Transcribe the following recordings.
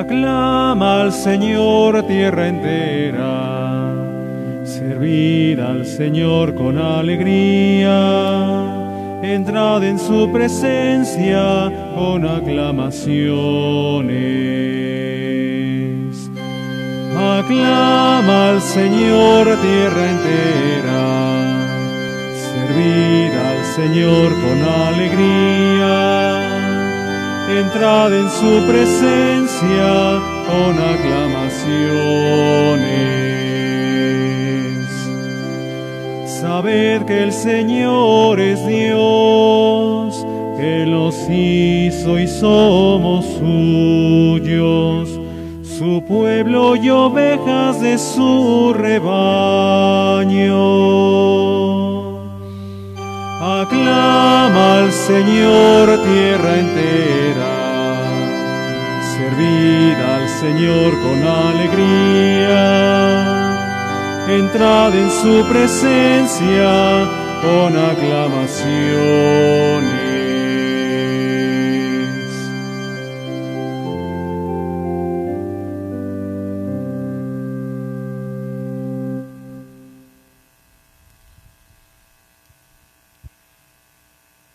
Aclama al Señor tierra entera, servid al Señor con alegría, entrad en su presencia con aclamaciones. Aclama al Señor tierra entera, servid al Señor con alegría, entrad en su presencia con aclamaciones. Sabed que el Señor es Dios, que nos hizo y somos suyos, su pueblo y ovejas de su rebaño. Aclama al Señor tierra entera, servid al Señor con alegría, entrad en su presencia con aclamaciones.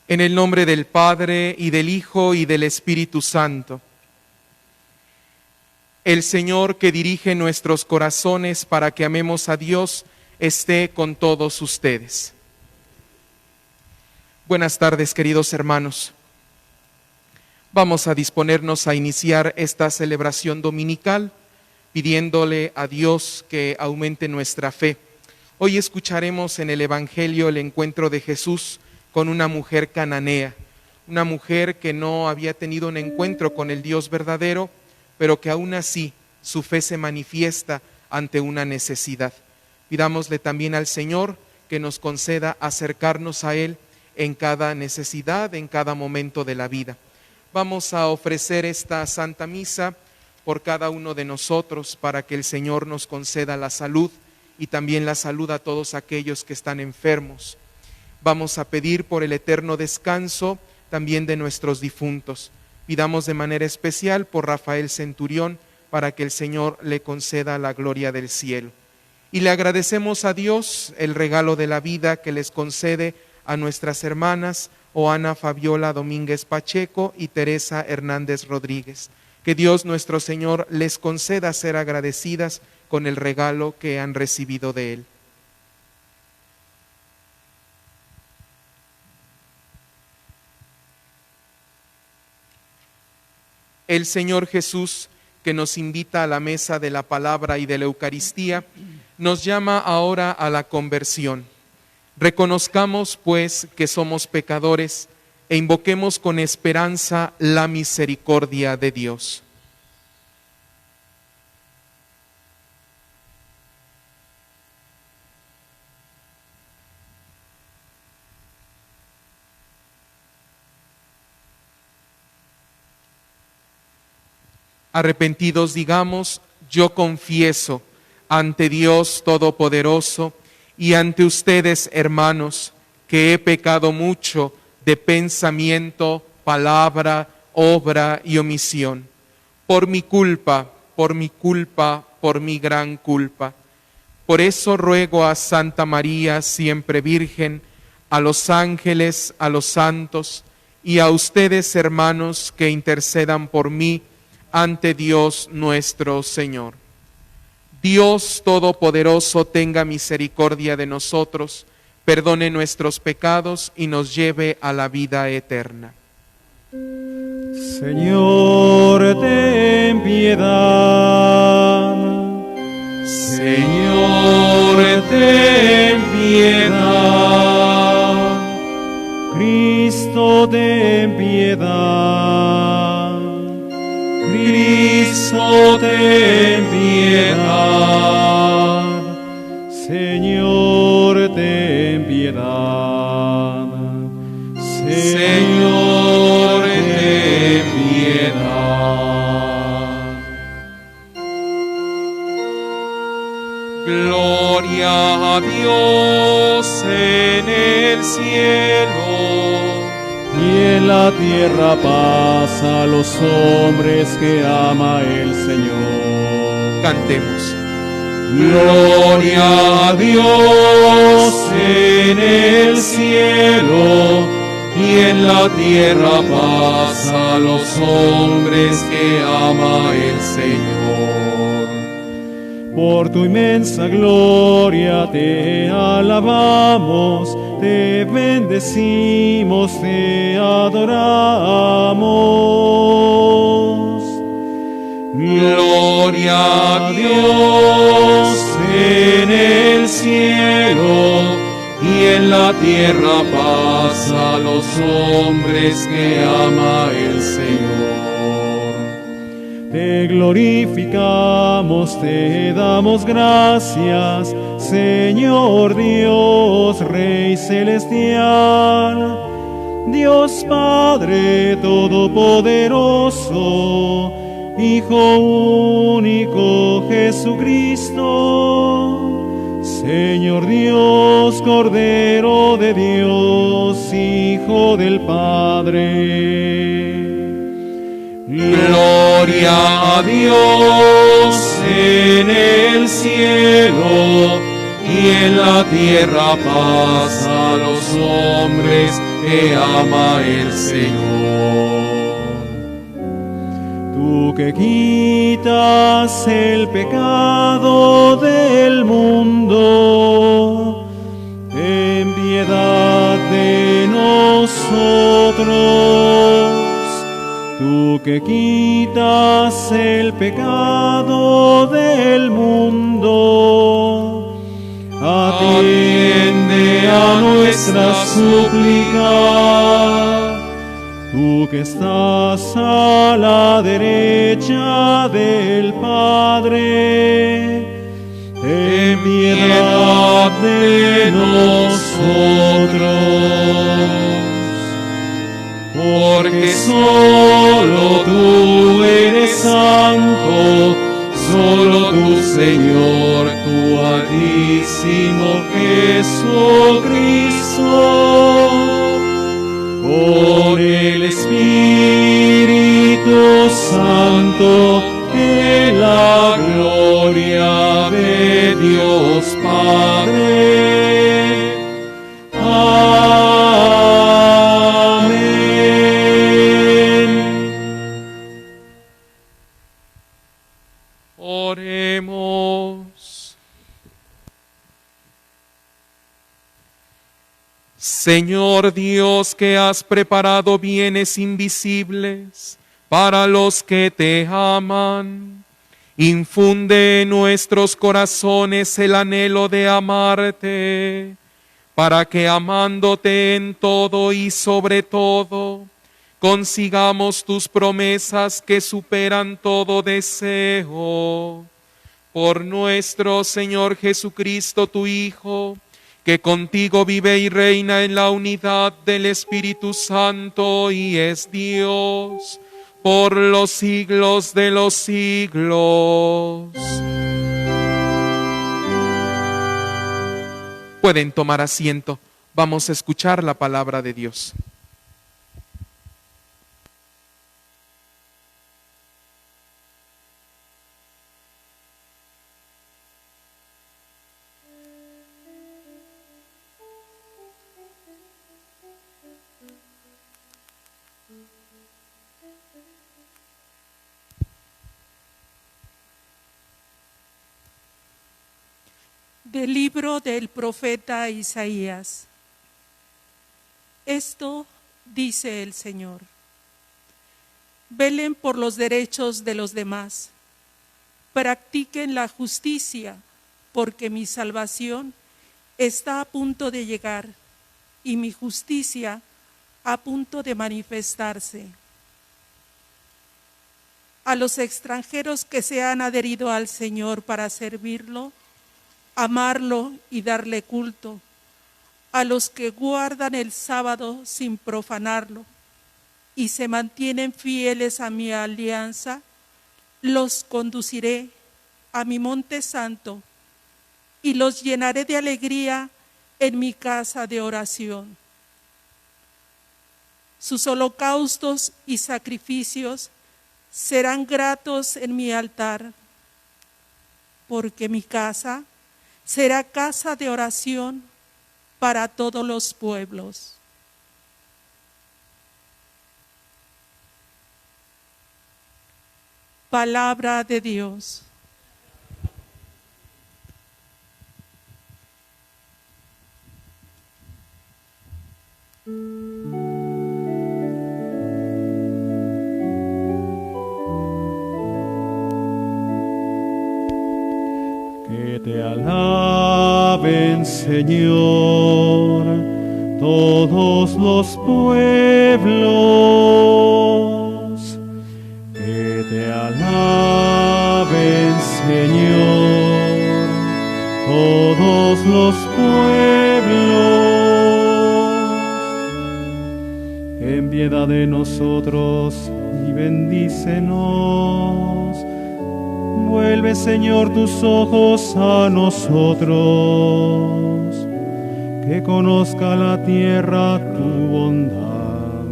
En el nombre del Padre, y del Hijo, y del Espíritu Santo. El Señor que dirige nuestros corazones para que amemos a Dios, esté con todos ustedes. Buenas tardes, queridos hermanos. Vamos a disponernos a iniciar esta celebración dominical, pidiéndole a Dios que aumente nuestra fe. Hoy escucharemos en el Evangelio el encuentro de Jesús con una mujer cananea, una mujer que no había tenido un encuentro con el Dios verdadero, pero que aún así su fe se manifiesta ante una necesidad. Pidámosle también al Señor que nos conceda acercarnos a Él en cada necesidad, en cada momento de la vida. Vamos a ofrecer esta Santa Misa por cada uno de nosotros para que el Señor nos conceda la salud y también la salud a todos aquellos que están enfermos. Vamos a pedir por el eterno descanso también de nuestros difuntos. Pidamos de manera especial por Rafael Centurión para que el Señor le conceda la gloria del cielo. Y le agradecemos a Dios el regalo de la vida que les concede a nuestras hermanas Oana Fabiola Domínguez Pacheco y Teresa Hernández Rodríguez. Que Dios nuestro Señor les conceda ser agradecidas con el regalo que han recibido de Él. El Señor Jesús, que nos invita a la mesa de la palabra y de la Eucaristía, nos llama ahora a la conversión. Reconozcamos, pues, que somos pecadores e invoquemos con esperanza la misericordia de Dios. Arrepentidos digamos, yo confieso ante Dios Todopoderoso y ante ustedes, hermanos, que he pecado mucho de pensamiento, palabra, obra y omisión. Por mi culpa, por mi gran culpa. Por eso ruego a Santa María, siempre Virgen, a los ángeles, a los santos y a ustedes, hermanos, que intercedan por mí ante Dios nuestro Señor. Dios Todopoderoso tenga misericordia de nosotros, perdone nuestros pecados y nos lleve a la vida eterna. Señor, ten piedad. Señor, ten piedad. Cristo, ten piedad. Cristo, ten piedad. Señor, ten piedad. Señor, ten piedad. Gloria a Dios en el cielo. y en la tierra paz a los hombres que ama el Señor. Cantemos. Gloria a Dios en el cielo y en la tierra paz a los hombres que ama el Señor. Por tu inmensa gloria te alabamos, te bendecimos, te adoramos. Gloria a Dios en el cielo y en la tierra paz a los hombres que ama el Señor. Te glorificamos, te damos gracias, Señor Dios, Rey celestial, Dios Padre todopoderoso, Hijo único Jesucristo, Señor Dios, Cordero de Dios, Hijo del Padre. Gloria a Dios en el cielo y en la tierra paz a los hombres que ama el Señor. Tú que quitas el pecado del mundo, ten piedad de nosotros. Tú que quitas el pecado del mundo, atiende a nuestra súplica. Tú que estás a la derecha del Padre, ten piedad de nosotros. Porque solo tú eres santo, solo tú, Señor, tu altísimo Jesucristo, por el Espíritu Santo, en la gloria de Dios Padre. Oremos. Señor Dios, que has preparado bienes invisibles para los que te aman, infunde en nuestros corazones el anhelo de amarte, para que amándote en todo y sobre todo, consigamos tus promesas que superan todo deseo. Por nuestro Señor Jesucristo, tu Hijo, que contigo vive y reina en la unidad del Espíritu Santo y es Dios, por los siglos de los siglos. Pueden tomar asiento. Vamos a escuchar la palabra de Dios. Del libro del profeta Isaías. Esto dice el Señor: velen por los derechos de los demás, practiquen la justicia, porque mi salvación está a punto de llegar y mi justicia a punto de manifestarse. A los extranjeros que se han adherido al Señor para servirlo, amarlo y darle culto, a los que guardan el sábado sin profanarlo y se mantienen fieles a mi alianza, los conduciré a mi monte santo y los llenaré de alegría en mi casa de oración. Sus holocaustos y sacrificios serán gratos en mi altar, porque mi casa será casa de oración para todos los pueblos. Palabra de Dios. Que te alaben, Señor, todos los pueblos. Que te alaben, Señor, todos los pueblos. Ten piedad de nosotros y bendícenos. Vuelve, Señor, tus ojos a nosotros, que conozca la tierra tu bondad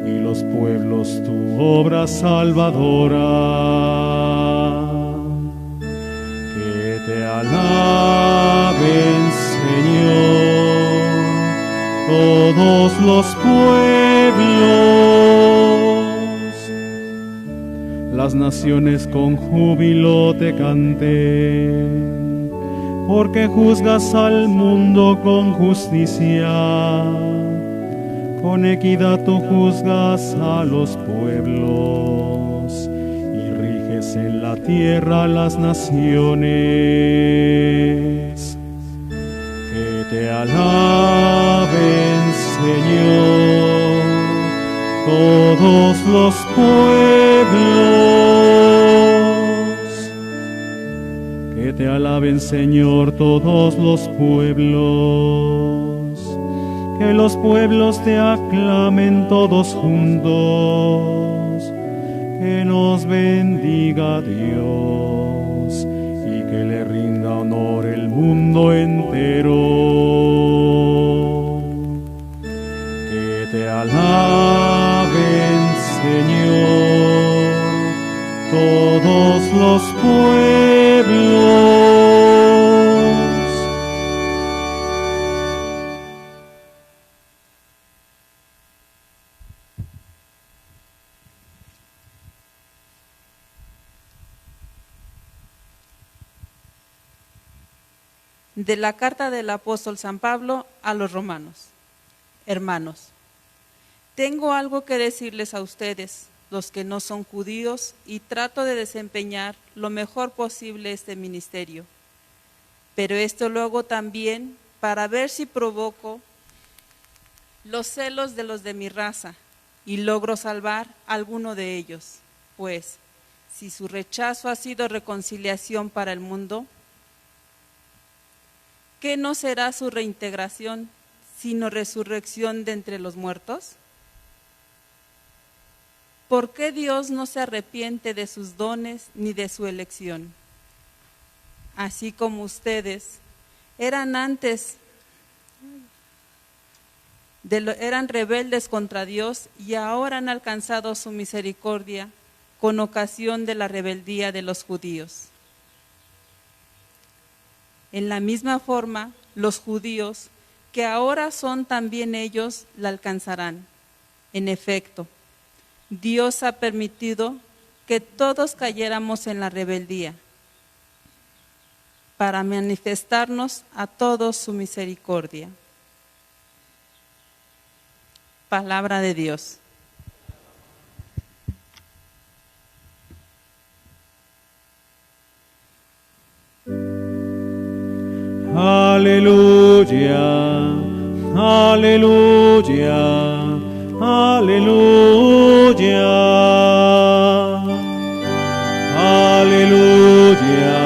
y los pueblos tu obra salvadora. Que te alaben, Señor, todos los pueblos. Las naciones con júbilo te canten, porque juzgas al mundo con justicia. Con equidad tú juzgas a los pueblos y riges en la tierra las naciones. Que te alaben, Señor, todos los pueblos. Que te alaben, Señor, todos los pueblos. Que los pueblos te aclamen todos juntos. Que nos bendiga Dios y que le rinda honor el mundo entero. Que te alaben, Señor, todos los pueblos. De la carta del apóstol San Pablo a los romanos. Hermanos, tengo algo que decirles a ustedes, los que no son judíos, y trato de desempeñar lo mejor posible este ministerio. Pero esto lo hago también para ver si provoco los celos de los de mi raza y logro salvar a alguno de ellos. Pues, si su rechazo ha sido reconciliación para el mundo, ¿qué no será su reintegración, sino resurrección de entre los muertos? ¿Por qué Dios no se arrepiente de sus dones ni de su elección? Así como ustedes eran antes, eran rebeldes contra Dios y ahora han alcanzado su misericordia con ocasión de la rebeldía de los judíos. En la misma forma, los judíos, que ahora son también ellos, la alcanzarán. En efecto, Dios ha permitido que todos cayéramos en la rebeldía, para manifestarnos a todos su misericordia. Palabra de Dios. Aleluya, aleluya, aleluya, aleluya,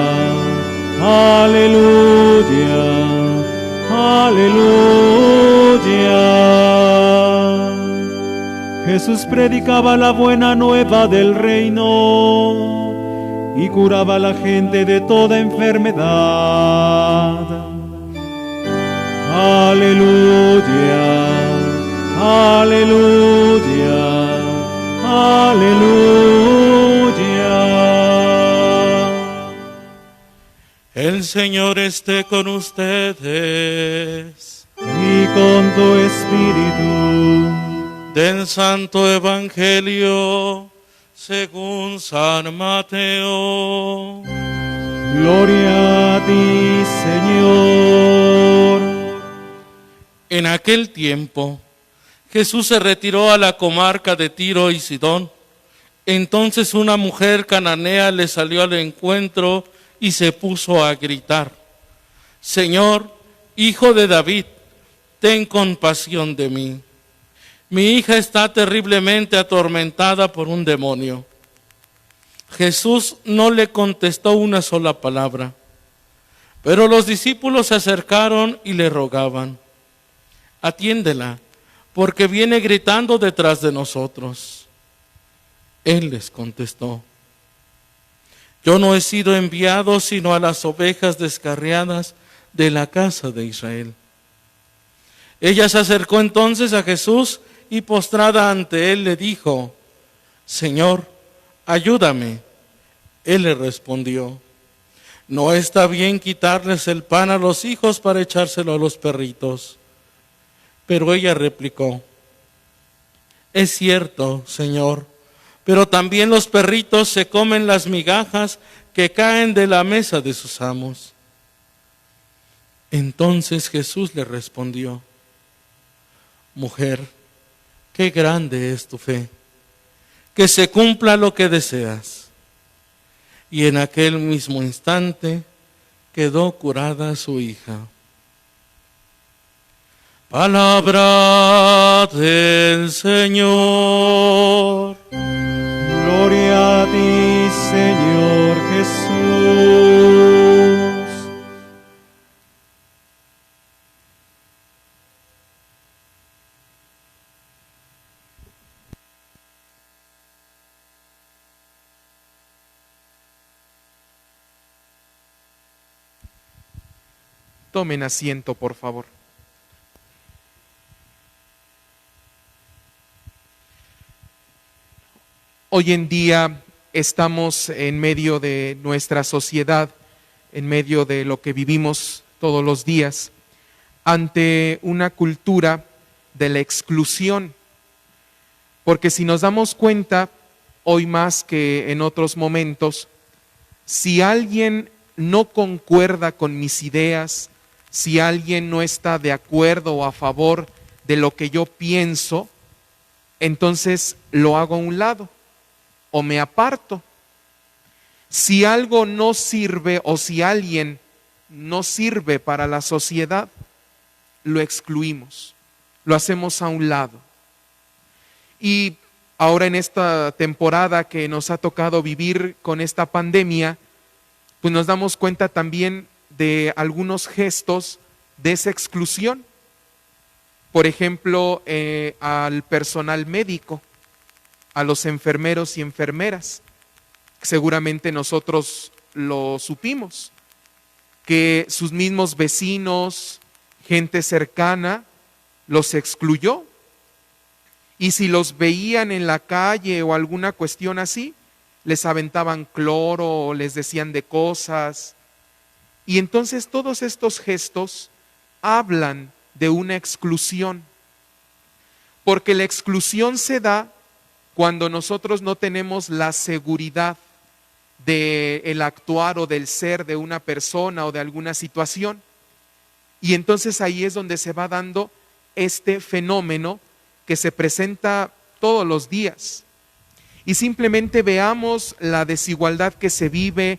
aleluya, aleluya. Jesús predicaba la buena nueva del reino y curaba a la gente de toda enfermedad. Aleluya, Aleluya, aleluya. El Señor esté con ustedes. Y con tu espíritu. Del Santo Evangelio según San Mateo. Gloria a ti, Señor. En aquel tiempo, Jesús se retiró a la comarca de Tiro y Sidón. Entonces una mujer cananea le salió al encuentro y se puso a gritar: Señor, Hijo de David, ten compasión de mí. Mi hija está terriblemente atormentada por un demonio. Jesús no le contestó una sola palabra, pero los discípulos se acercaron y le rogaban: atiéndela, porque viene gritando detrás de nosotros. Él les contestó: yo no he sido enviado sino a las ovejas descarriadas de la casa de Israel. Ella se acercó entonces a Jesús y postrada ante él le dijo: Señor, ayúdame. Él le respondió: no está bien quitarles el pan a los hijos para echárselo a los perritos. Pero ella replicó: es cierto, Señor, pero también los perritos se comen las migajas que caen de la mesa de sus amos. Entonces Jesús le respondió: mujer, qué grande es tu fe, que se cumpla lo que deseas. Y en aquel mismo instante quedó curada su hija. Palabra del Señor. Gloria a ti, Señor Jesús. Tomen asiento, por favor. Hoy en día estamos en medio de nuestra sociedad, en medio de lo que vivimos todos los días, ante una cultura de la exclusión. Porque si nos damos cuenta, hoy más que en otros momentos, si alguien no concuerda con mis ideas, si alguien no está de acuerdo o a favor de lo que yo pienso, entonces lo hago a un lado o me aparto. Si algo no sirve o si alguien no sirve para la sociedad, lo excluimos, lo hacemos a un lado. Y ahora en esta temporada que nos ha tocado vivir con esta pandemia, pues nos damos cuenta también de algunos gestos de esa exclusión. Por ejemplo, al personal médico, a los enfermeros y enfermeras. Seguramente nosotros lo supimos, que sus mismos vecinos, gente cercana, los excluyó. Y si los veían en la calle o alguna cuestión así, les aventaban cloro o les decían de cosas. Y entonces todos estos gestos hablan de una exclusión, porque la exclusión se da cuando nosotros no tenemos la seguridad del actuar o del ser de una persona o de alguna situación. Y entonces ahí es donde se va dando este fenómeno que se presenta todos los días. Y simplemente veamos la desigualdad que se vive,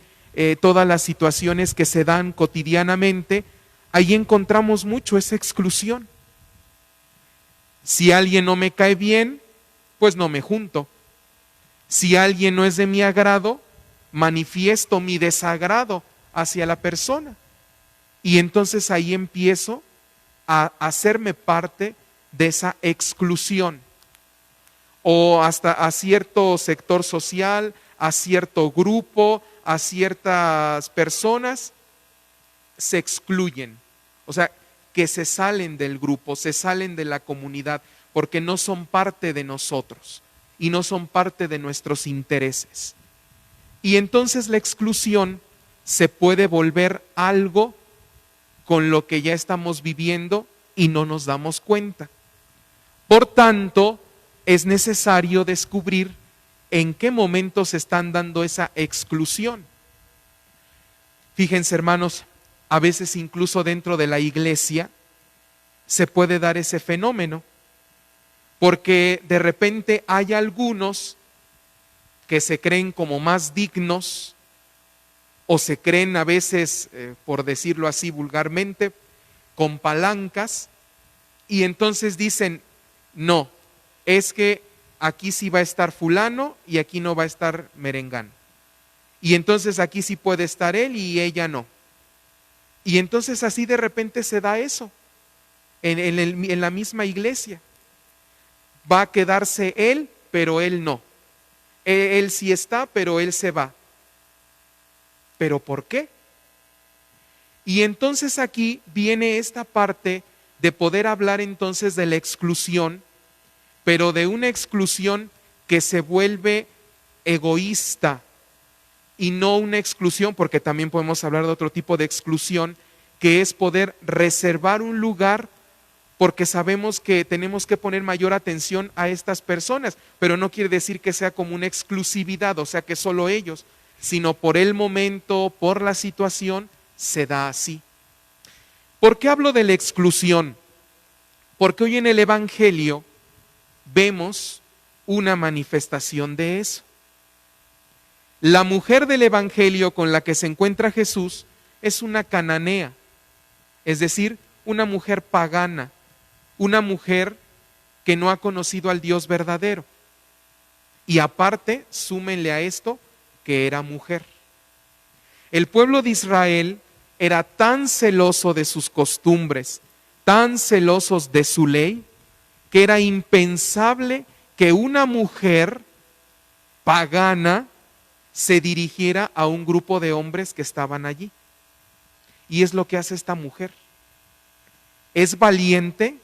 todas las situaciones que se dan cotidianamente, ahí encontramos mucho esa exclusión. Si alguien no me cae bien, pues no me junto. Si alguien no es de mi agrado, manifiesto mi desagrado hacia la persona. Y entonces ahí empiezo a hacerme parte de esa exclusión. O hasta a cierto sector social, a cierto grupo, a ciertas personas, se excluyen. O sea, que se salen del grupo, se salen de la comunidad, porque no son parte de nosotros y no son parte de nuestros intereses. Y entonces la exclusión se puede volver algo con lo que ya estamos viviendo y no nos damos cuenta. Por tanto, es necesario descubrir en qué momento se están dando esa exclusión. Fíjense, hermanos, a veces incluso dentro de la iglesia se puede dar ese fenómeno, porque de repente hay algunos que se creen como más dignos o se creen a veces, por decirlo así vulgarmente, con palancas, y entonces dicen, no, es que aquí sí va a estar fulano y aquí no va a estar merengano. Y entonces aquí sí puede estar él y ella no. Y entonces así de repente se da eso en la misma iglesia. Va a quedarse él, pero él no. Él sí está, pero él se va. ¿Pero por qué? Y entonces aquí viene esta parte de poder hablar entonces de la exclusión, pero de una exclusión que se vuelve egoísta y no una exclusión, porque también podemos hablar de otro tipo de exclusión, que es poder reservar un lugar porque sabemos que tenemos que poner mayor atención a estas personas, pero no quiere decir que sea como una exclusividad, o sea que solo ellos, sino por el momento, por la situación, se da así. ¿Por qué hablo de la exclusión? Porque hoy en el Evangelio vemos una manifestación de eso. La mujer del Evangelio con la que se encuentra Jesús es una cananea, es decir, una mujer pagana, una mujer que no ha conocido al Dios verdadero. Y aparte, súmenle a esto, que era mujer. El pueblo de Israel era tan celoso de sus costumbres, tan celosos de su ley, que era impensable que una mujer pagana se dirigiera a un grupo de hombres que estaban allí. Y es lo que hace esta mujer. Es valiente,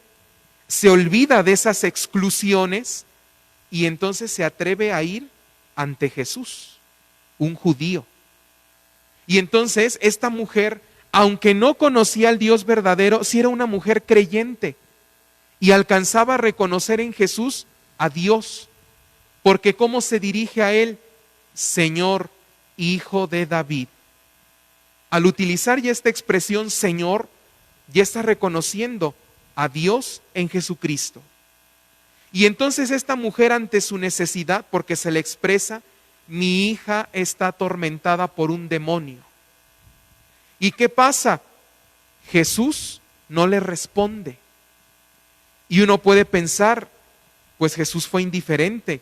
se olvida de esas exclusiones y entonces se atreve a ir ante Jesús, un judío. Y entonces esta mujer, aunque no conocía al Dios verdadero, sí era una mujer creyente y alcanzaba a reconocer en Jesús a Dios, porque ¿cómo se dirige a él? Señor, Hijo de David. Al utilizar ya esta expresión Señor, ya está reconociendo a Dios en Jesucristo. Y entonces esta mujer, ante su necesidad, porque se le expresa, mi hija está atormentada por un demonio. ¿Y qué pasa? Jesús no le responde. Y uno puede pensar, pues Jesús fue indiferente.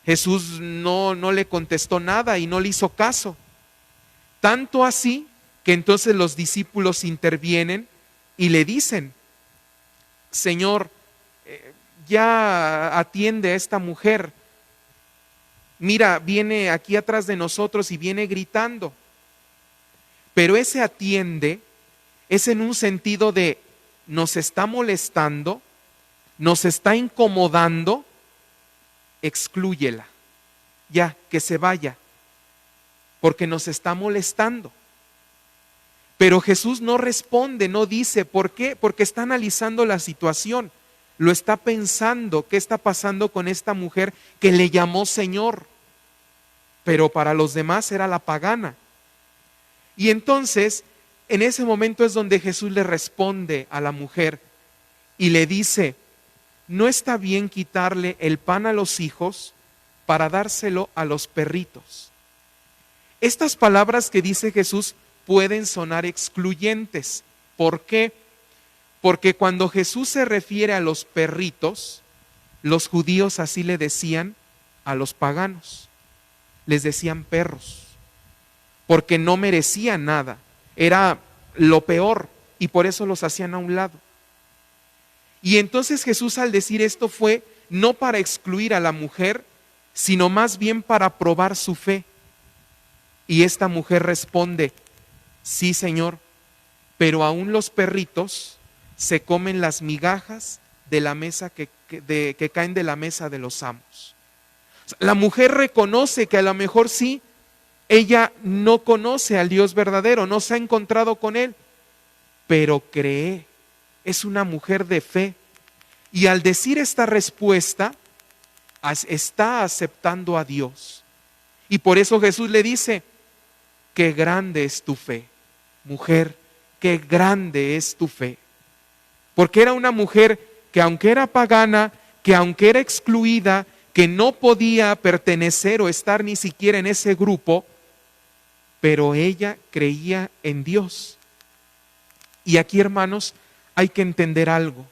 Jesús no le contestó nada y no le hizo caso. Tanto así que entonces los discípulos intervienen y le dicen, Señor, ya atiende a esta mujer. Mira, viene aquí atrás de nosotros y viene gritando. Pero ese atiende es en un sentido de nos está molestando, nos está incomodando, exclúyela, ya, que se vaya, porque nos está molestando. Pero Jesús no responde, no dice, ¿por qué? Porque está analizando la situación, lo está pensando, ¿qué está pasando con esta mujer que le llamó Señor? Pero para los demás era la pagana. Y entonces, en ese momento es donde Jesús le responde a la mujer y le dice, no está bien quitarle el pan a los hijos para dárselo a los perritos. Estas palabras que dice Jesús pueden sonar excluyentes. ¿Por qué? Porque cuando Jesús se refiere a los perritos, los judíos así le decían a los paganos. Les decían perros, porque no merecían nada. Era lo peor y por eso los hacían a un lado. Y entonces Jesús, al decir esto, fue no para excluir a la mujer, sino más bien para probar su fe. Y esta mujer responde, sí, Señor, pero aún los perritos se comen las migajas de la mesa que caen de la mesa de los amos. O sea, la mujer reconoce que a lo mejor sí, ella no conoce al Dios verdadero, no se ha encontrado con Él, pero cree, es una mujer de fe. Y al decir esta respuesta, está aceptando a Dios. Y por eso Jesús le dice, qué grande es tu fe, mujer, qué grande es tu fe. Porque era una mujer que aunque era pagana, que aunque era excluida, que no podía pertenecer o estar ni siquiera en ese grupo, pero ella creía en Dios. Y aquí, hermanos, hay que entender algo.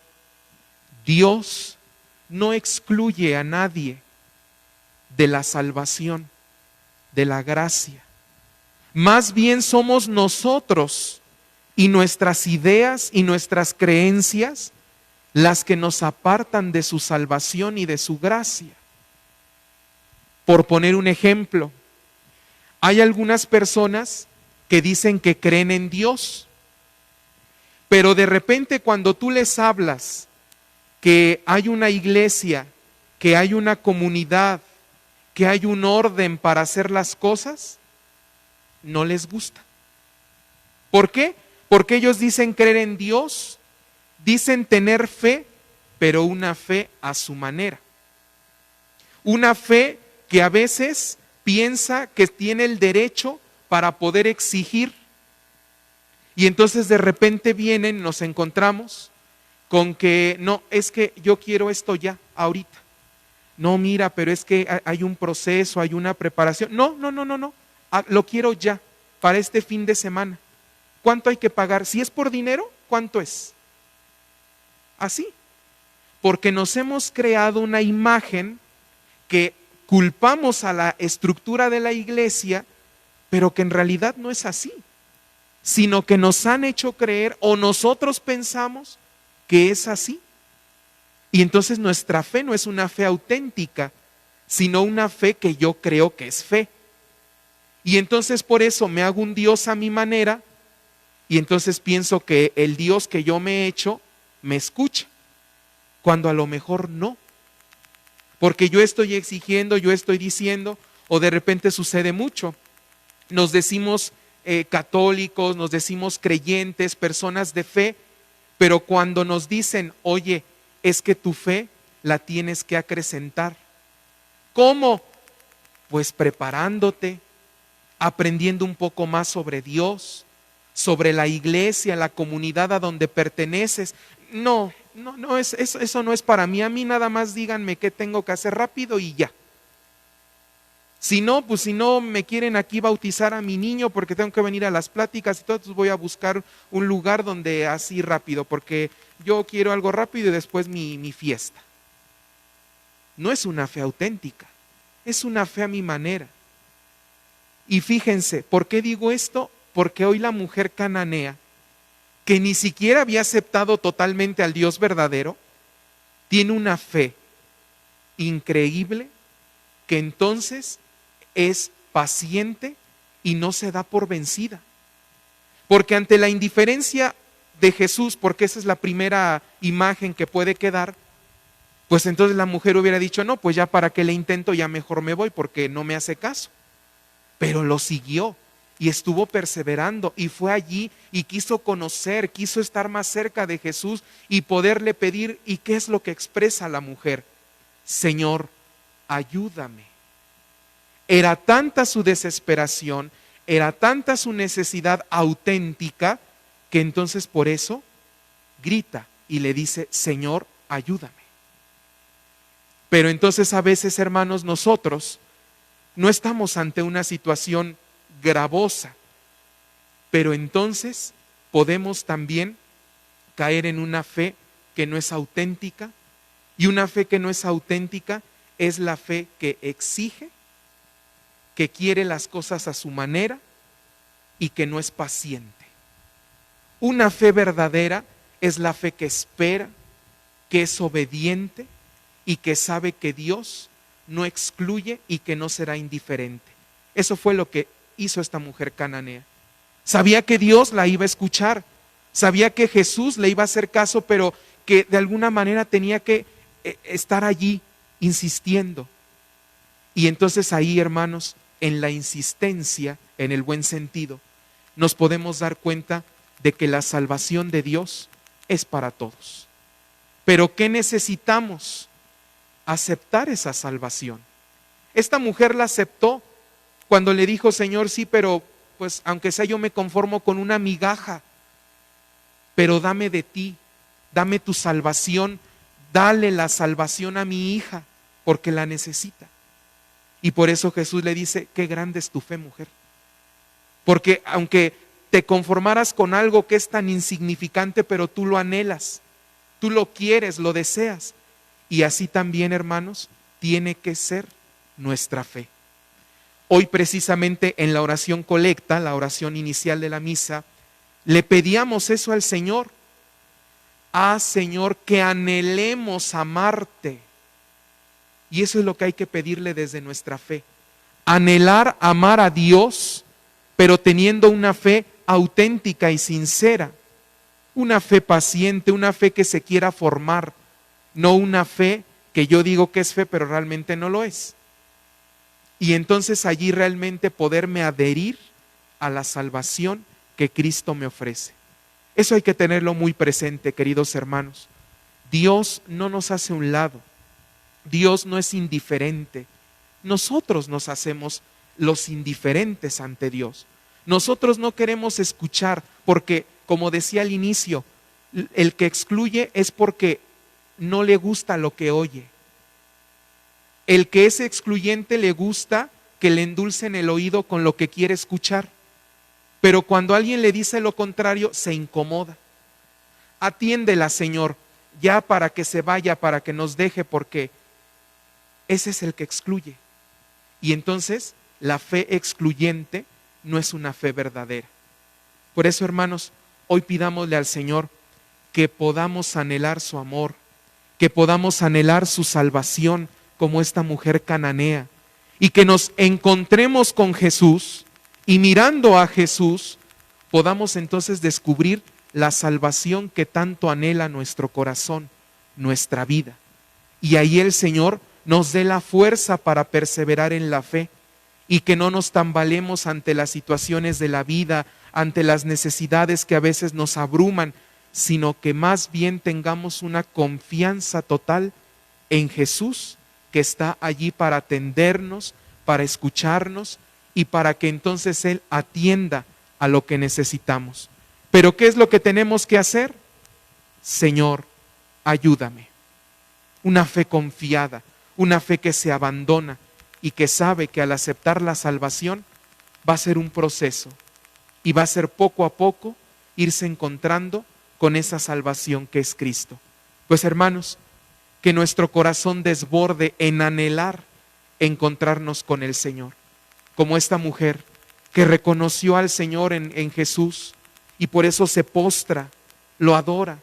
Dios no excluye a nadie de la salvación, de la gracia. Más bien somos nosotros y nuestras ideas y nuestras creencias las que nos apartan de su salvación y de su gracia. Por poner un ejemplo, hay algunas personas que dicen que creen en Dios, pero de repente cuando tú les hablas que hay una iglesia, que hay una comunidad, que hay un orden para hacer las cosas, no les gusta. ¿Por qué? Porque ellos dicen creer en Dios, dicen tener fe, pero una fe a su manera. Una fe que a veces piensa que tiene el derecho para poder exigir. Y entonces de repente vienen, nos encontramos con que no, es que yo quiero esto ya, ahorita. No, mira, pero es que hay un proceso, hay una preparación. No, lo quiero ya, para este fin de semana. ¿Cuánto hay que pagar? Si es por dinero, ¿cuánto es? Así. Porque nos hemos creado una imagen que culpamos a la estructura de la iglesia, pero que en realidad no es así, sino que nos han hecho creer o nosotros pensamos que es así. Y entonces nuestra fe no es una fe auténtica, sino una fe que yo creo que es fe. Y entonces por eso me hago un Dios a mi manera, y entonces pienso que el Dios que yo me he hecho me escucha, cuando a lo mejor no. Porque yo estoy exigiendo, yo estoy diciendo, o de repente sucede mucho. Nos decimos católicos, nos decimos creyentes, personas de fe, pero cuando nos dicen, oye, es que tu fe la tienes que acrecentar. ¿Cómo? Pues preparándote, aprendiendo un poco más sobre Dios, sobre la iglesia, la comunidad a donde perteneces. No, eso no es para mí. A mí nada más díganme qué tengo que hacer rápido y ya. Si no, pues si no me quieren aquí bautizar a mi niño porque tengo que venir a las pláticas y todo, entonces voy a buscar un lugar donde así rápido, porque yo quiero algo rápido y después mi fiesta. No es una fe auténtica, es una fe a mi manera. Y fíjense, ¿por qué digo esto? Porque hoy la mujer cananea, que ni siquiera había aceptado totalmente al Dios verdadero, tiene una fe increíble que entonces es paciente y no se da por vencida. Porque ante la indiferencia de Jesús, porque esa es la primera imagen que puede quedar, pues entonces la mujer hubiera dicho, no, pues ya para qué le intento, ya mejor me voy porque no me hace caso. Pero lo siguió y estuvo perseverando y fue allí y quiso conocer, quiso estar más cerca de Jesús y poderle pedir. ¿Y qué es lo que expresa la mujer? Señor, ayúdame. Era tanta su desesperación, era tanta su necesidad auténtica, que entonces por eso grita y le dice, Señor, ayúdame. Pero entonces a veces, hermanos, nosotros no estamos ante una situación gravosa, pero entonces podemos también caer en una fe que no es auténtica, y una fe que no es auténtica es la fe que exige, que quiere las cosas a su manera y que no es paciente. Una fe verdadera es la fe que espera, que es obediente y que sabe que Dios no excluye y que no será indiferente. Eso fue lo que hizo esta mujer cananea. Sabía que Dios la iba a escuchar, sabía que Jesús le iba a hacer caso, pero que de alguna manera tenía que estar allí insistiendo. Y entonces ahí, hermanos, en la insistencia, en el buen sentido, nos podemos dar cuenta de que la salvación de Dios es para todos. Pero ¿qué necesitamos? Aceptar esa salvación. Esta mujer la aceptó cuando le dijo: Señor, sí, pero pues aunque sea yo me conformo con una migaja, pero dame de ti, dame tu salvación, dale la salvación a mi hija, porque la necesita. Y por eso Jesús le dice: qué grande es tu fe, mujer. Porque aunque te conformaras con algo que es tan insignificante, pero tú lo anhelas, tú lo quieres, lo deseas. Y así también, hermanos, tiene que ser nuestra fe. Hoy precisamente en la oración colecta, la oración inicial de la misa, le pedíamos eso al Señor. Ah, Señor, que anhelemos amarte. Y eso es lo que hay que pedirle desde nuestra fe. Anhelar amar a Dios, pero teniendo una fe auténtica y sincera. Una fe paciente, una fe que se quiera formar. No una fe que yo digo que es fe, pero realmente no lo es. Y entonces allí realmente poderme adherir a la salvación que Cristo me ofrece. Eso hay que tenerlo muy presente, queridos hermanos. Dios no nos hace a un lado. Dios no es indiferente. Nosotros nos hacemos los indiferentes ante Dios. Nosotros no queremos escuchar porque, como decía al inicio, el que excluye es porque no le gusta lo que oye. El que es excluyente le gusta que le endulcen el oído con lo que quiere escuchar. Pero cuando alguien le dice lo contrario, se incomoda. Atiéndela, Señor, ya para que se vaya, para que nos deje, porque ese es el que excluye. Y entonces la fe excluyente no es una fe verdadera. Por eso, hermanos, hoy pidámosle al Señor que podamos anhelar su amor, que podamos anhelar su salvación como esta mujer cananea, y que nos encontremos con Jesús y mirando a Jesús podamos entonces descubrir la salvación que tanto anhela nuestro corazón, nuestra vida. Y ahí el Señor nos dé la fuerza para perseverar en la fe y que no nos tambalemos ante las situaciones de la vida, ante las necesidades que a veces nos abruman, sino que más bien tengamos una confianza total en Jesús, que está allí para atendernos, para escucharnos y para que entonces Él atienda a lo que necesitamos. Pero ¿qué es lo que tenemos que hacer? Señor, ayúdame. Una fe confiada, una fe que se abandona y que sabe que al aceptar la salvación va a ser un proceso y va a ser poco a poco irse encontrando con esa salvación que es Cristo. Pues hermanos, que nuestro corazón desborde en anhelar encontrarnos con el Señor, como esta mujer que reconoció al Señor en Jesús y por eso se postra, lo adora.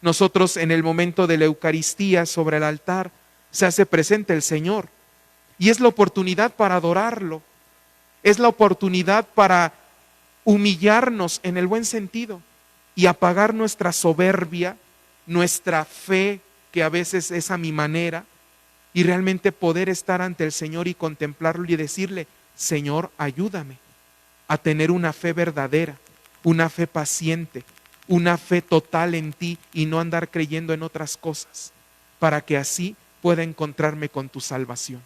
Nosotros en el momento de la Eucaristía sobre el altar se hace presente el Señor y es la oportunidad para adorarlo, es la oportunidad para humillarnos en el buen sentido y apagar nuestra soberbia, nuestra fe que a veces es a mi manera, y realmente poder estar ante el Señor y contemplarlo y decirle: Señor, ayúdame a tener una fe verdadera, una fe paciente, una fe total en ti y no andar creyendo en otras cosas, para que así pueda encontrarme con tu salvación.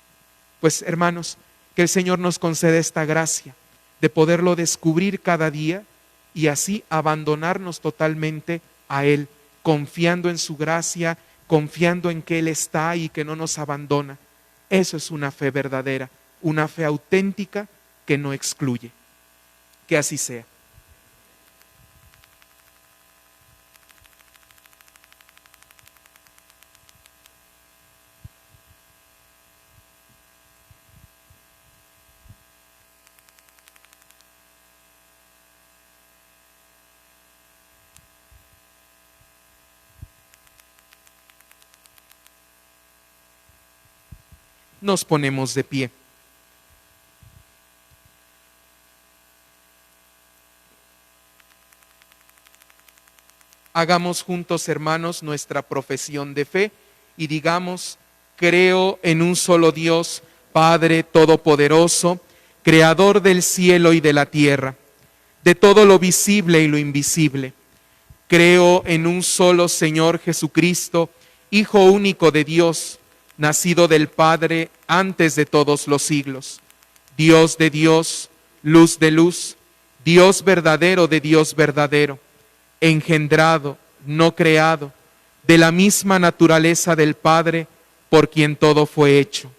Pues hermanos, que el Señor nos conceda esta gracia de poderlo descubrir cada día y así abandonarnos totalmente a Él, confiando en su gracia, confiando en que Él está y que no nos abandona. Eso es una fe verdadera, una fe auténtica que no excluye. Que así sea. Nos ponemos de pie. Hagamos juntos, hermanos, nuestra profesión de fe y digamos: creo en un solo Dios, Padre Todopoderoso, Creador del cielo y de la tierra, de todo lo visible y lo invisible. Creo en un solo Señor Jesucristo, Hijo único de Dios, nacido del Padre antes de todos los siglos, Dios de Dios, luz de luz, Dios verdadero de Dios verdadero, engendrado, no creado, de la misma naturaleza del Padre, por quien todo fue hecho,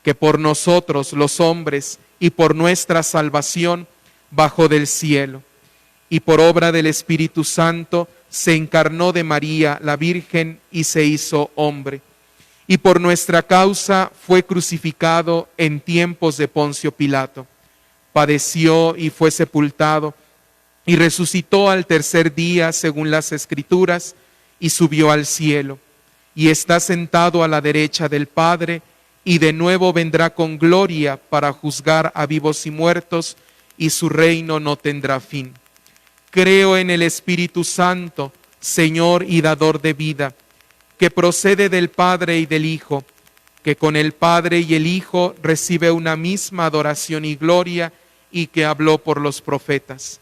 que por nosotros los hombres y por nuestra salvación bajó del cielo, y por obra del Espíritu Santo se encarnó de María, la Virgen, y se hizo hombre, y por nuestra causa fue crucificado en tiempos de Poncio Pilato, padeció y fue sepultado, y resucitó al tercer día según las Escrituras, y subió al cielo, y está sentado a la derecha del Padre, y de nuevo vendrá con gloria para juzgar a vivos y muertos, y su reino no tendrá fin. Creo en el Espíritu Santo, Señor y dador de vida, que procede del Padre y del Hijo, que con el Padre y el Hijo recibe una misma adoración y gloria, y que habló por los profetas.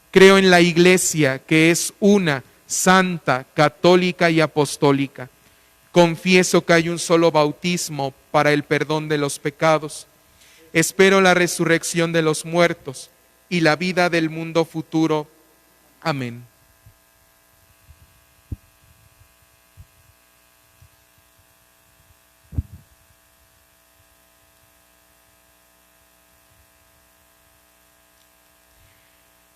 Creo en la Iglesia, que es una, santa, católica y apostólica. Confieso que hay un solo bautismo para el perdón de los pecados. Espero la resurrección de los muertos y la vida del mundo futuro. Amén.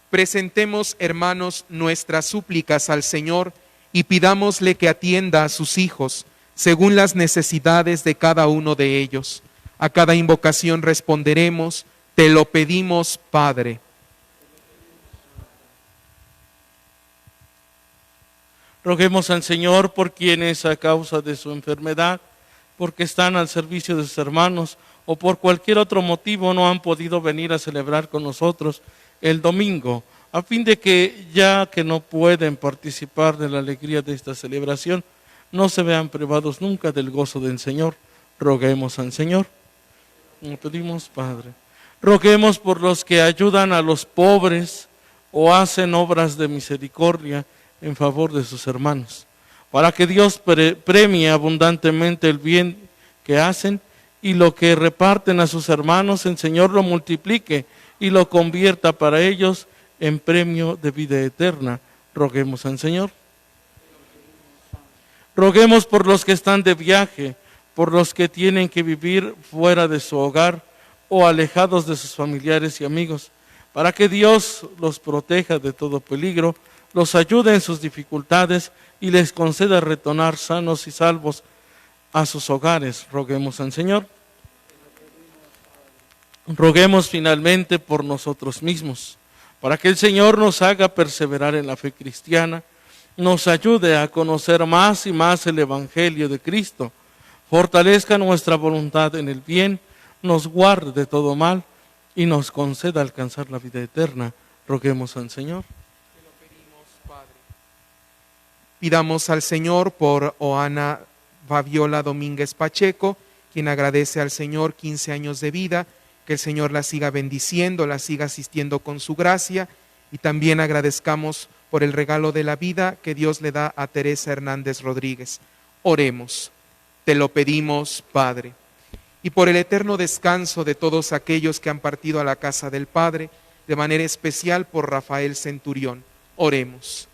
Presentemos, hermanos, nuestras súplicas al Señor y pidámosle que atienda a sus hijos según las necesidades de cada uno de ellos. A cada invocación responderemos: te lo pedimos, Padre. Roguemos al Señor por quienes a causa de su enfermedad, porque están al servicio de sus hermanos o por cualquier otro motivo no han podido venir a celebrar con nosotros el domingo, a fin de que, ya que no pueden participar de la alegría de esta celebración, no se vean privados nunca del gozo del Señor. Roguemos al Señor. Nos pedimos, Padre. Roguemos por los que ayudan a los pobres o hacen obras de misericordia en favor de sus hermanos, para que Dios premie abundantemente el bien que hacen, y lo que reparten a sus hermanos el Señor lo multiplique y lo convierta para ellos en premio de vida eterna. Roguemos al Señor. Roguemos por los que están de viaje, por los que tienen que vivir fuera de su hogar o alejados de sus familiares y amigos, para que Dios los proteja de todo peligro, los ayude en sus dificultades y les conceda retornar sanos y salvos a sus hogares. Roguemos al Señor. Roguemos finalmente por nosotros mismos, para que el Señor nos haga perseverar en la fe cristiana, nos ayude a conocer más y más el Evangelio de Cristo, fortalezca nuestra voluntad en el bien, nos guarde de todo mal y nos conceda alcanzar la vida eterna. Roguemos al Señor. Te lo pedimos, Padre. Pidamos al Señor por Oana Fabiola Domínguez Pacheco, quien agradece al Señor 15 años de vida, que el Señor la siga bendiciendo, la siga asistiendo con su gracia, y también agradezcamos por el regalo de la vida que Dios le da a Teresa Hernández Rodríguez. Oremos. Te lo pedimos, Padre. Y por el eterno descanso de todos aquellos que han partido a la casa del Padre, de manera especial por Rafael Centurión. Oremos.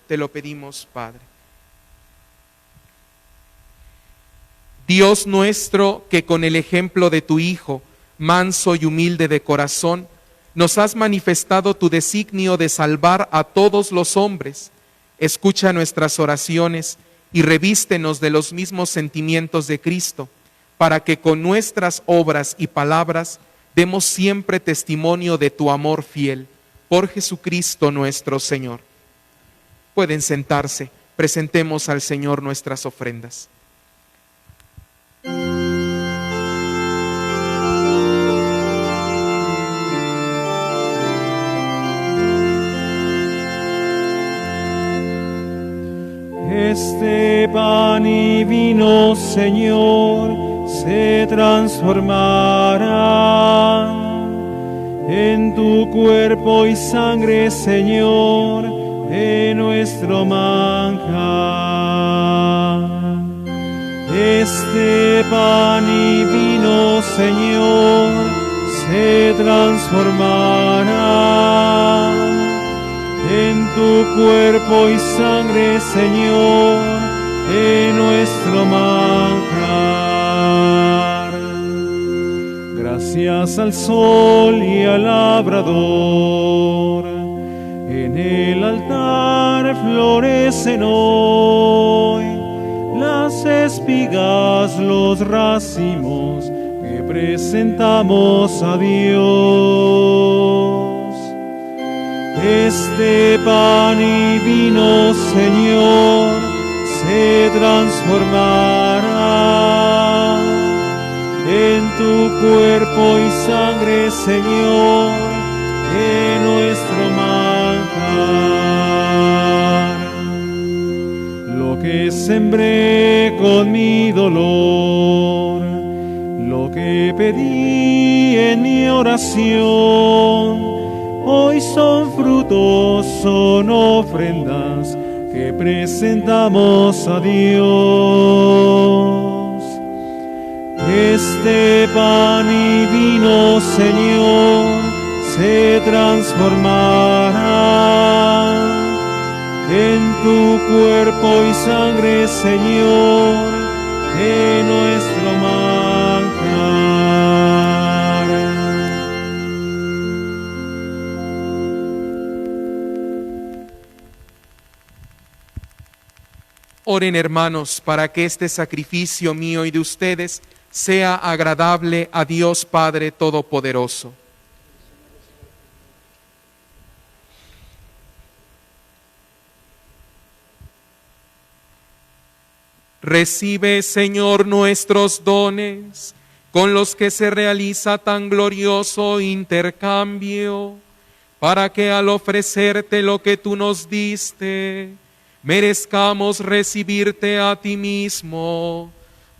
Te lo pedimos, Padre. Dios nuestro, que con el ejemplo de tu Hijo, manso y humilde de corazón, nos has manifestado tu designio de salvar a todos los hombres. Escucha nuestras oraciones y revístenos de los mismos sentimientos de Cristo, para que con nuestras obras y palabras demos siempre testimonio de tu amor fiel. Por Jesucristo nuestro Señor. Pueden sentarse, presentemos al Señor nuestras ofrendas. Este pan y vino, Señor, se transformarán en tu cuerpo y sangre, Señor, en nuestro manjar. Este pan y vino, Señor, se transformarán en tu cuerpo y sangre, Señor, en nuestro manjar. Gracias al sol y al labrador, en el altar florecen hoy las espigas, los racimos que presentamos a Dios. Este pan y vino, Señor, se transformará en tu cuerpo y sangre, Señor, en nuestro manjar. Lo que sembré con mi dolor, lo que pedí en mi oración, hoy son frutos, son ofrendas que presentamos a Dios. Este pan y vino, Señor, se transformará en tu cuerpo y sangre, Señor, en nuestro manjar. Oren, hermanos, para que este sacrificio mío y de ustedes sea agradable a Dios Padre Todopoderoso. Recibe, Señor, nuestros dones, con los que se realiza tan glorioso intercambio, para que al ofrecerte lo que tú nos diste, merezcamos recibirte a ti mismo,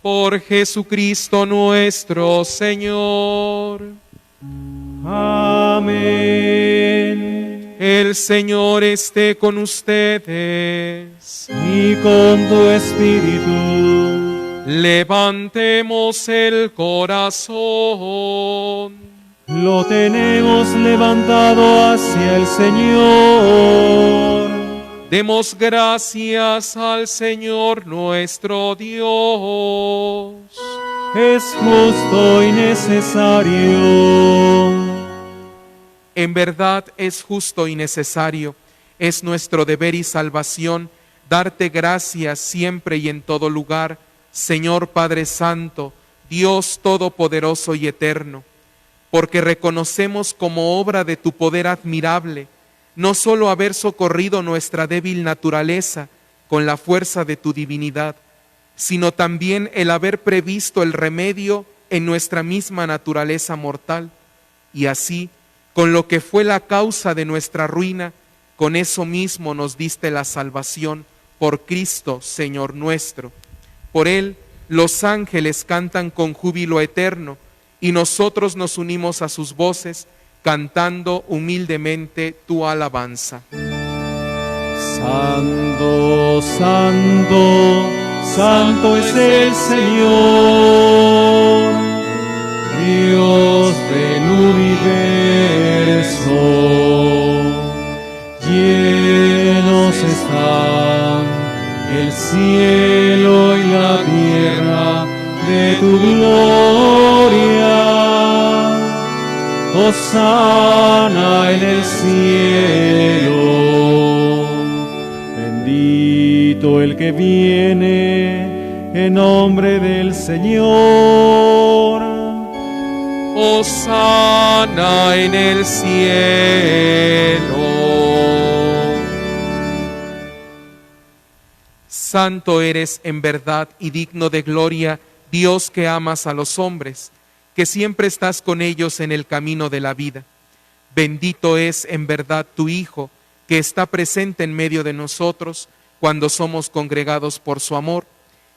por Jesucristo nuestro Señor. Amén. El Señor esté con ustedes. Y con tu espíritu. Levantemos el corazón. Lo tenemos levantado hacia el Señor. Demos gracias al Señor nuestro Dios. Es justo y necesario. En verdad es justo y necesario, es nuestro deber y salvación darte gracias siempre y en todo lugar, Señor Padre Santo, Dios Todopoderoso y Eterno, porque reconocemos como obra de tu poder admirable, no solo haber socorrido nuestra débil naturaleza con la fuerza de tu divinidad, sino también el haber previsto el remedio en nuestra misma naturaleza mortal, y así, con lo que fue la causa de nuestra ruina, con eso mismo nos diste la salvación por Cristo, Señor nuestro. Por Él, los ángeles cantan con júbilo eterno, y nosotros nos unimos a sus voces, cantando humildemente tu alabanza. Santo, santo, santo es el Señor, Dios del universo. Llenos están el cielo y la tierra de tu gloria. Hosana en el cielo. Bendito el que viene en nombre del Señor. Hosana en el cielo. Santo eres en verdad y digno de gloria, Dios que amas a los hombres, que siempre estás con ellos en el camino de la vida. Bendito es en verdad tu Hijo, que está presente en medio de nosotros, cuando somos congregados por su amor,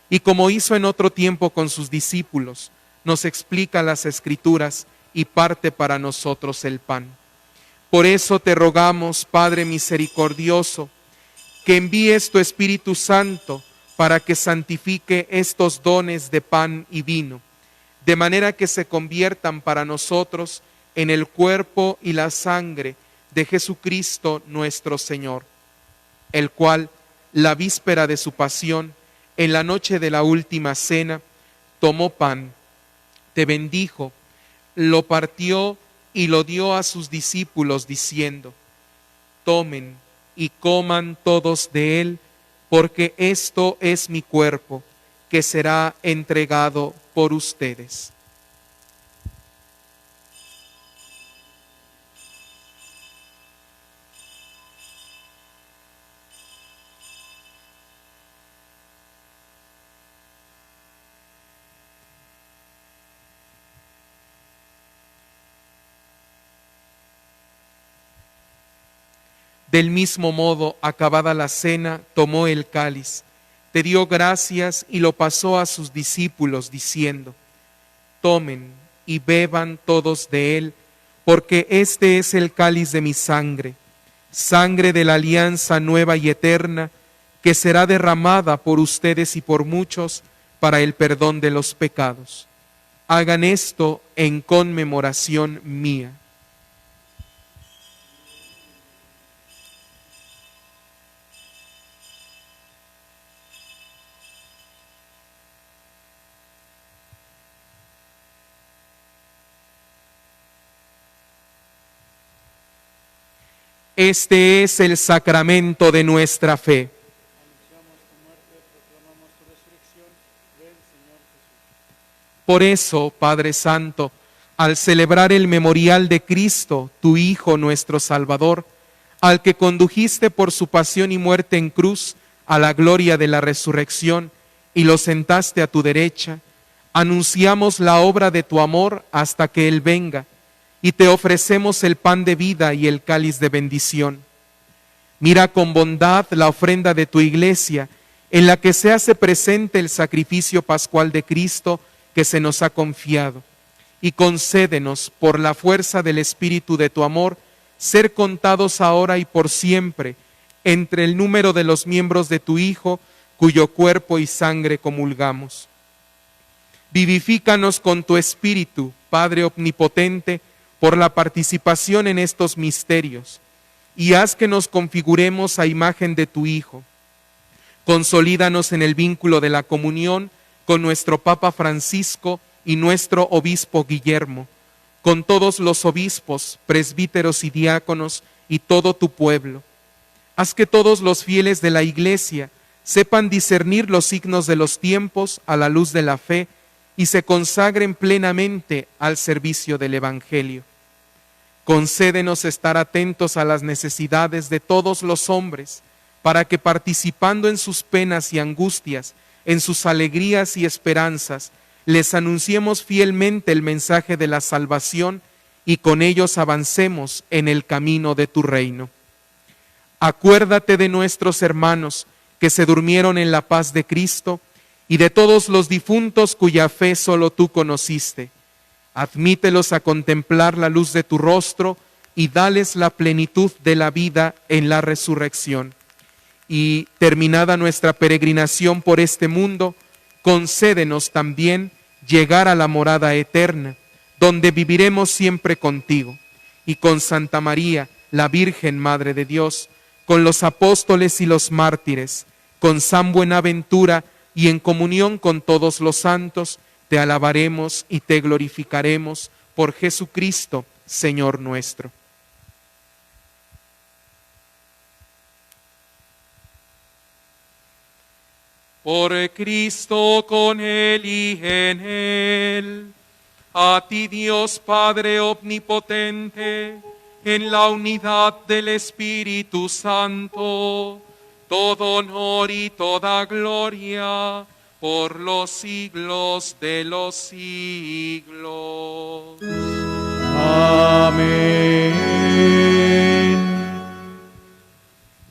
y como hizo en otro tiempo con sus discípulos, nos explica las Escrituras y parte para nosotros el pan. Por eso te rogamos, Padre misericordioso, que envíes tu Espíritu Santo para que santifique estos dones de pan y vino, de manera que se conviertan para nosotros en el cuerpo y la sangre de Jesucristo nuestro Señor, el cual, la víspera de su pasión, en la noche de la última cena, tomó pan, te bendijo, lo partió y lo dio a sus discípulos diciendo: tomen y coman todos de él, porque esto es mi cuerpo, que será entregado por ustedes. Del mismo modo, acabada la cena, tomó el cáliz, te dio gracias y lo pasó a sus discípulos, diciendo: tomen y beban todos de él, porque este es el cáliz de mi sangre, sangre de la alianza nueva y eterna, que será derramada por ustedes y por muchos para el perdón de los pecados. Hagan esto en conmemoración mía. Este es el sacramento de nuestra fe. Por eso, Padre Santo, al celebrar el memorial de Cristo, tu Hijo nuestro Salvador, al que condujiste por su pasión y muerte en cruz a la gloria de la resurrección y lo sentaste a tu derecha, anunciamos la obra de tu amor hasta que Él venga, y te ofrecemos el pan de vida y el cáliz de bendición. Mira con bondad la ofrenda de tu iglesia, en la que se hace presente el sacrificio pascual de Cristo que se nos ha confiado, y concédenos, por la fuerza del Espíritu de tu amor, ser contados ahora y por siempre entre el número de los miembros de tu Hijo, cuyo cuerpo y sangre comulgamos. Vivifícanos con tu Espíritu, Padre omnipotente, por la participación en estos misterios, y haz que nos configuremos a imagen de tu Hijo. Consolídanos en el vínculo de la comunión con nuestro Papa Francisco y nuestro Obispo Guillermo, con todos los obispos, presbíteros y diáconos y todo tu pueblo. Haz que todos los fieles de la Iglesia sepan discernir los signos de los tiempos a la luz de la fe y se consagren plenamente al servicio del Evangelio. Concédenos estar atentos a las necesidades de todos los hombres, para que participando en sus penas y angustias, en sus alegrías y esperanzas, les anunciemos fielmente el mensaje de la salvación y con ellos avancemos en el camino de tu reino. Acuérdate de nuestros hermanos que se durmieron en la paz de Cristo y de todos los difuntos cuya fe solo tú conociste. Admítelos a contemplar la luz de tu rostro y dales la plenitud de la vida en la resurrección. Y terminada nuestra peregrinación por este mundo, concédenos también llegar a la morada eterna, donde viviremos siempre contigo, y con Santa María, la Virgen Madre de Dios, con los apóstoles y los mártires, con San Buenaventura y en comunión con todos los santos, te alabaremos y te glorificaremos por Jesucristo, Señor nuestro. Por Cristo, con Él y en Él, a ti Dios Padre omnipotente, en la unidad del Espíritu Santo, todo honor y toda gloria, por los siglos de los siglos. Amén.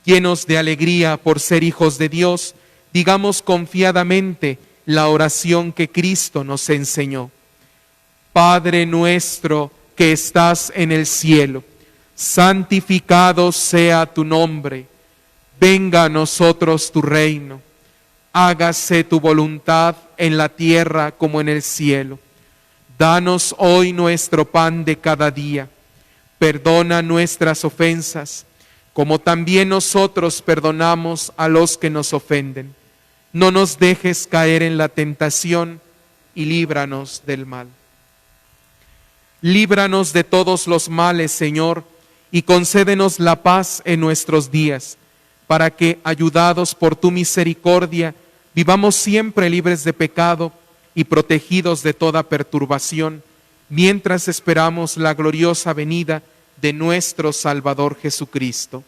Llenos de alegría por ser hijos de Dios, digamos confiadamente la oración que Cristo nos enseñó. Padre nuestro que estás en el cielo, santificado sea tu nombre. Venga a nosotros tu reino. Hágase tu voluntad en la tierra como en el cielo. Danos hoy nuestro pan de cada día. Perdona nuestras ofensas, como también nosotros perdonamos a los que nos ofenden. No nos dejes caer en la tentación y líbranos del mal. Líbranos de todos los males, Señor, y concédenos la paz en nuestros días, para que, ayudados por tu misericordia, vivamos siempre libres de pecado y protegidos de toda perturbación, mientras esperamos la gloriosa venida de nuestro Salvador Jesucristo.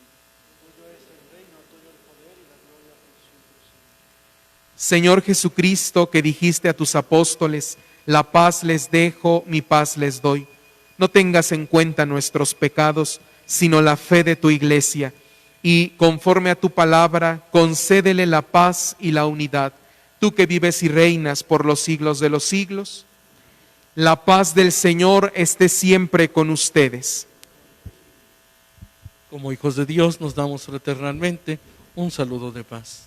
Señor Jesucristo, que dijiste a tus apóstoles, la paz les dejo, mi paz les doy. No tengas en cuenta nuestros pecados, sino la fe de tu iglesia, y conforme a tu palabra, concédele la paz y la unidad. Tú que vives y reinas por los siglos de los siglos, la paz del Señor esté siempre con ustedes. Como hijos de Dios nos damos fraternalmente un saludo de paz.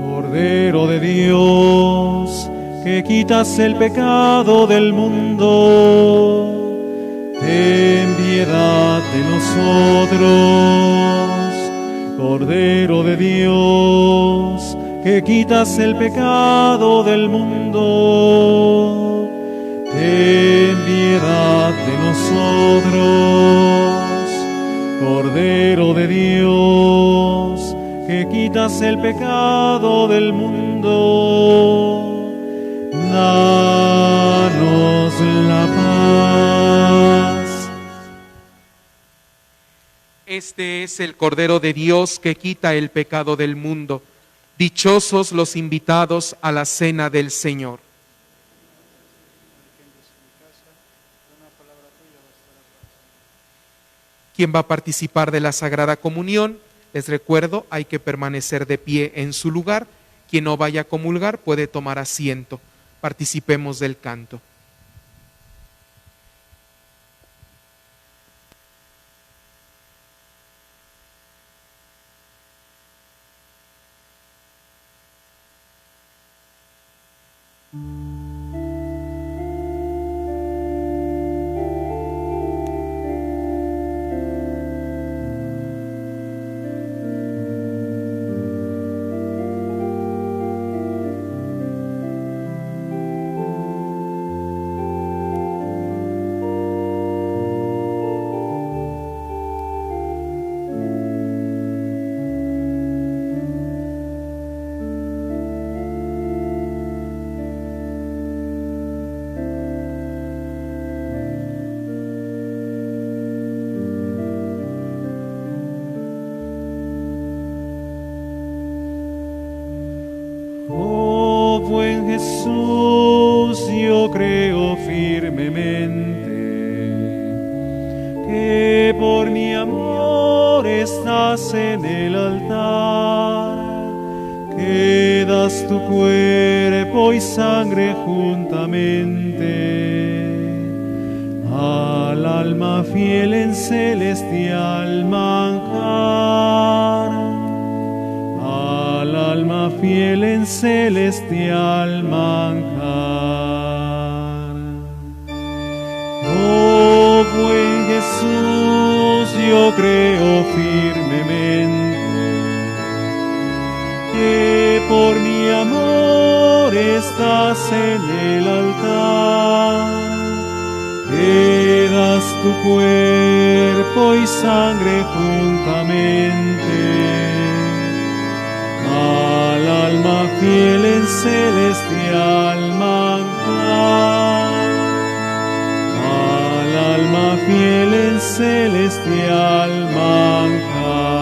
Cordero de Dios, que quitas el pecado del mundo, ten piedad de nosotros. Cordero de Dios, que quitas el pecado del mundo, ten piedad de nosotros. Cordero de Dios, que quitas el pecado del mundo, danos la paz. Este es el Cordero de Dios que quita el pecado del mundo. Dichosos los invitados a la cena del Señor. ¿Quién va a participar de la Sagrada Comunión? Les recuerdo, hay que permanecer de pie en su lugar. Quien no vaya a comulgar puede tomar asiento. Participemos del canto. Oh buen Jesús, yo creo firmemente que por mi amor estás en el altar, que das tu cuerpo y sangre juntamente al alma fiel en celestial manjar, al alma fiel en celestial manjar. Oh buen Jesús, yo creo firmemente que por mi amor estás en el altar, que das tu cuerpo y sangre juntamente al alma fiel en celestial manjar, al alma fiel en celestial manjar.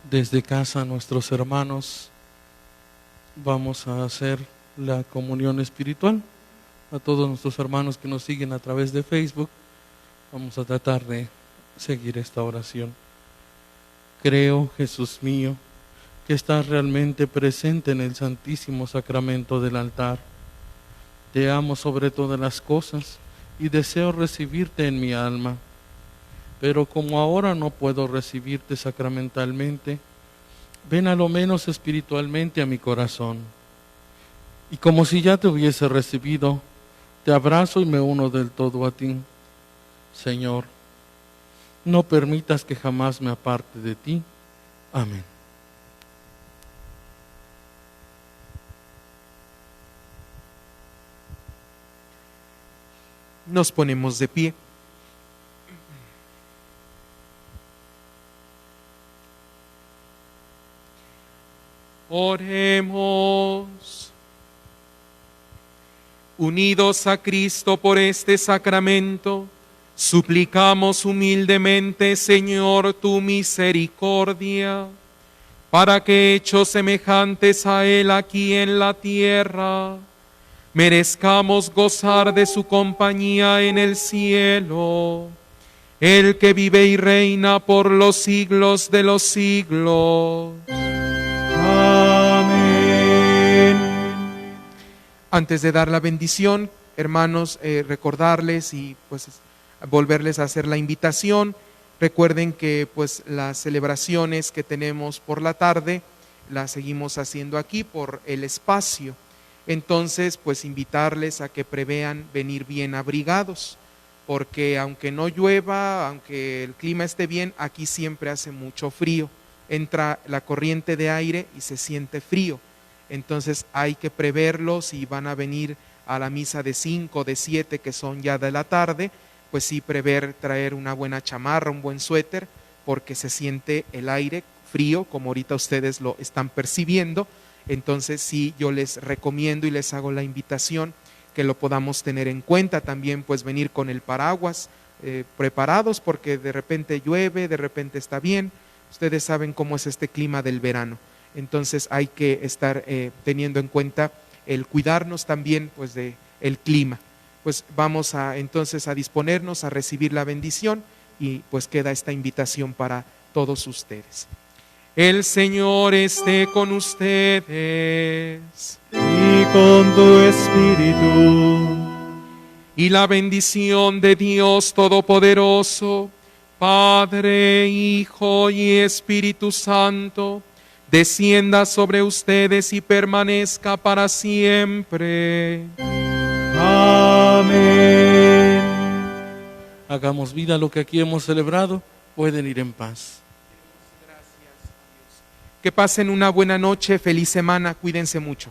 Desde casa, nuestros hermanos, vamos a hacer la comunión espiritual. A todos nuestros hermanos que nos siguen a través de Facebook, vamos a tratar de seguir esta oración. Creo, Jesús mío, que estás realmente presente en el Santísimo Sacramento del altar. Te amo sobre todas las cosas y deseo recibirte en mi alma. Pero como ahora no puedo recibirte sacramentalmente, ven a lo menos espiritualmente a mi corazón. Y como si ya te hubiese recibido, te abrazo y me uno del todo a ti. Señor, no permitas que jamás me aparte de ti. Amén. Nos ponemos de pie. Oremos. Unidos a Cristo por este sacramento, suplicamos humildemente, Señor, tu misericordia, para que, hechos semejantes a Él aquí en la tierra, merezcamos gozar de su compañía en el cielo, el que vive y reina por los siglos de los siglos. Amén. Antes de dar la bendición, hermanos, recordarles y pues volverles a hacer la invitación. Recuerden que pues las celebraciones que tenemos por la tarde las seguimos haciendo aquí por el espacio. Entonces, pues invitarles a que prevean venir bien abrigados, porque aunque no llueva, aunque el clima esté bien, aquí siempre hace mucho frío. Entra la corriente de aire y se siente frío. Entonces hay que preverlo. Si van a venir a la misa de 5, de 7, que son ya de la tarde, pues sí prever traer una buena chamarra, un buen suéter, porque se siente el aire frío, como ahorita ustedes lo están percibiendo. Entonces sí, yo les recomiendo y les hago la invitación que lo podamos tener en cuenta. También pues venir con el paraguas preparados, porque de repente llueve, de repente está bien. Ustedes saben cómo es este clima del verano. Entonces hay que estar teniendo en cuenta el cuidarnos también pues de el clima. Pues vamos entonces a disponernos a recibir la bendición, y pues queda esta invitación para todos ustedes. El Señor esté con ustedes. Y con tu espíritu. Y la bendición de Dios Todopoderoso, Padre, Hijo y Espíritu Santo, descienda sobre ustedes y permanezca para siempre. Amén. Hagamos vida a lo que aquí hemos celebrado. Pueden ir en paz. Que pasen una buena noche, feliz semana, cuídense mucho.